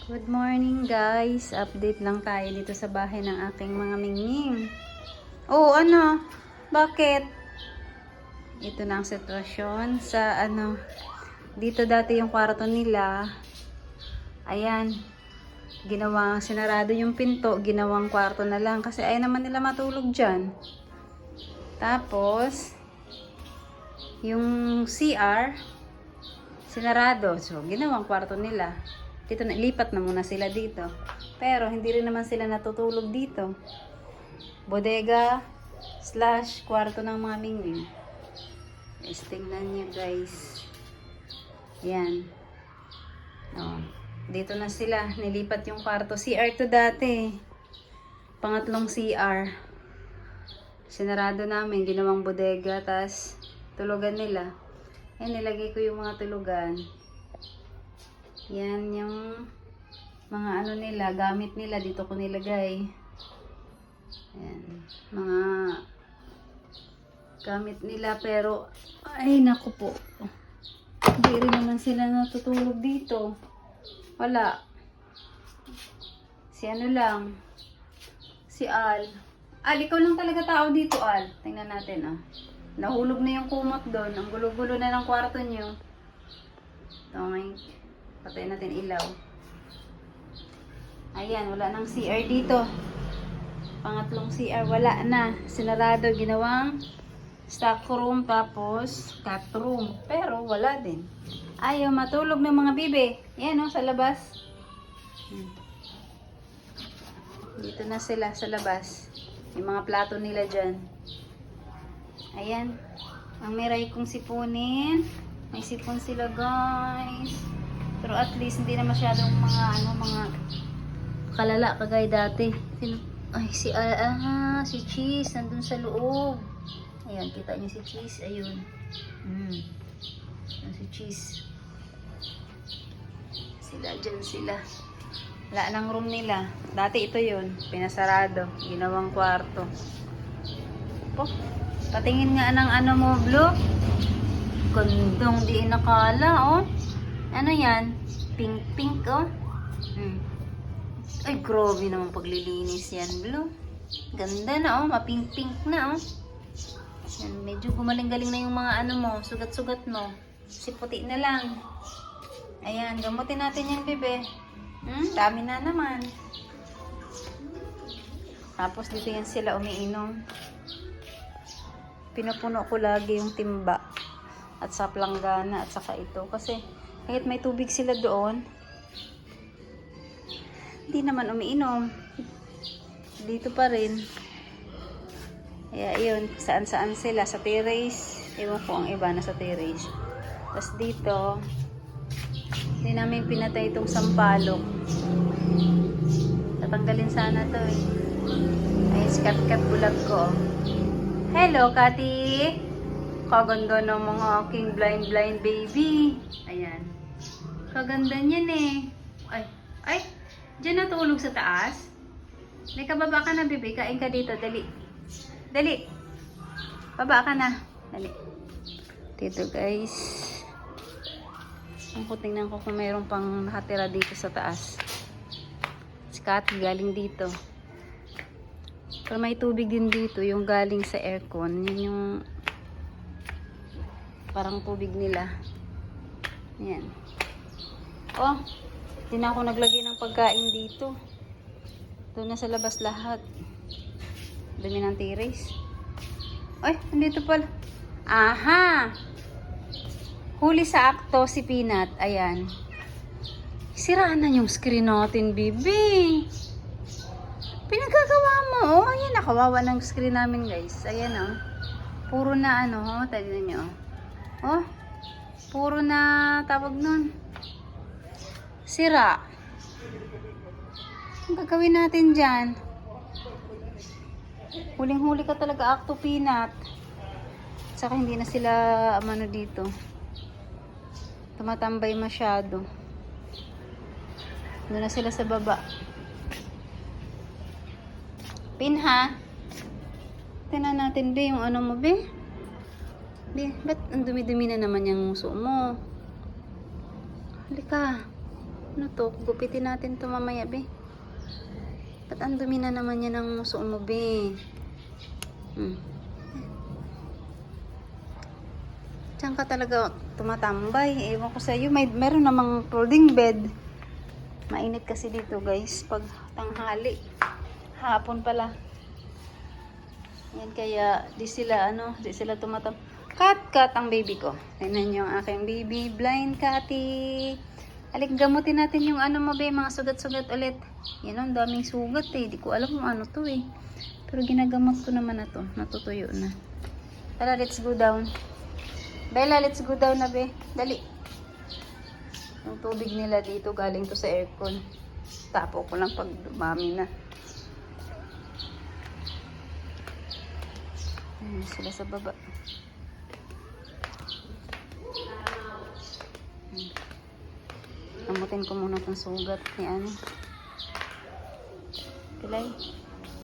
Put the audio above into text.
Good morning guys. Update lang tayo dito sa bahay ng aking mga mingming. Oh, ano? Bakit? Ito na ang sitwasyon sa dito dati yung kwarto nila. Ayan. Sinarado yung pinto, ginawang kwarto na lang kasi ayaw naman nila matulog diyan. Tapos yung CR sinarado. So, ginawang kwarto nila. Dito na, lipat na muna sila dito. Pero, hindi rin naman sila natutulog dito. Bodega / kwarto ng mga mingwing. Guys, tingnan nyo guys. Yan. Oh, dito na sila. Nilipat yung kwarto. CR to dati. Pangatlong CR. Sinarado namin. Ginawang bodega. Tas, tulugan nila. Yan, nilagay ko yung mga tulugan. Yan yung mga nila, gamit nila. Dito ko nilagay. Yan. Mga gamit nila pero, ay naku po. Hindi rin naman sila natutulog dito. Wala. Si lang. Si Al. Al, ikaw lang talaga tao dito, Al. Tingnan natin, ah. Nahulog na yung kumot doon. Ang gulo-gulo na ng kwarto nyo. Okay. Patayin natin ilaw. Ayan, wala nang CR dito. Pangatlong CR, wala na. Sinarado, ginawang stock room, tapos cat room. Pero wala din. Ayaw matulog ng mga bibe. Yan o, sa labas. Dito na sila sa labas. Yung mga plato nila dyan. Ayan. Ang meray kong sipunin. May sipon sila guys. Pero at least hindi na masyadong mga kalala kagaya dati. Ay, si Cheese nandun sa loob. Ayan, kita niyo si Cheese. Ayun. Ayan si Cheese. Dyan sila. Wala nang room nila. Dati ito yun. Pinasarado. Ginawang kwarto. Oh, patingin nga ng mo, Blue. Gandong di nakala, oh. Ano yan? Pink, oh. Ay, grabe naman paglilinis yan, Blue. Ganda na, oh. Mapink-pink na, oh. Yan, medyo gumaling-galing na yung mga mo, sugat-sugat mo. Si puti na lang. Ayan, gamutin natin yan, bebe. Dami na naman. Tapos dito yan sila umiinom. Pinupuno ko lagi yung timba. At sa planggana at saka ito. Kasi kahit may tubig sila doon, hindi naman umiinom. Dito pa rin. Kaya yun, saan-saan sila. Sa terrace. Ewan ko ang iba na sa terrace. Tapos dito, hindi namin pinatay itong sampalok. Tatanggalin sana to eh. Ayun, si Kat-Kat bulag ko. Hello, Kati! Kaganda ng mga aking blind baby. Ayan. Kaganda niyan eh. Ay, dyan natulog sa taas. May kababa ka na, bebe. Kain ka dito. Dali. Dali. Baba ka na. Dali. Dito, guys. Ang tingnan ko kung mayroon pang nakatira dito sa taas. Si Kati galing dito. Pero may tubig din dito. Yung galing sa aircon. Yun yung parang tubig nila. Ayan. Oh, hindi na ako naglagay ng pagkain dito. Doon na sa labas lahat. Dumi ng terrace. Ay, nandito pala. Aha! Huli sa akto si Peanut. Ayan. Siraan na yung screen natin, baby. Pinagagawa mo. Oh, ayan. Nakawawa ng screen namin, guys. Ayan, oh. Puro na oh. Tignan nyo, oh. Puro na tawag nun. Sira. Ang gagawin natin dyan? Huling-huli ka talaga, Akto Peanut. Saka hindi na sila dito. Tumatambay masyado. Doon na sila sa baba. Pinha. Tingnan natin, be, yung mo, be. Be, ba't ang dumi-dumi na naman yung muso mo? Halika. Ano to? Gupitin natin to mamaya, be. Ba't ang dumi na naman yan ng muso mo, be? Diyan ka talaga tumatambay. Ewan ko sa'yo. Meron namang folding bed. Mainit kasi dito, guys. Pag tanghali. Hapon pala. Yan kaya di sila Kat ang baby ko. Tingnan niyo ang aking baby. Blind Catty. Alik, gamutin natin yung mo, be, mga sugat-sugat ulit. Yan ang daming sugat eh. Di ko alam kung ano to eh. Pero ginagamot ko naman na to. Natutuyo na. Tara, let's go down. Bella, let's go down na, be. Dali. Yung tubig nila dito galing to sa aircon. Tapo ko lang pag dumami na. Ayan sila sa baba. Amutin ko muna itong sugat ni Pilay.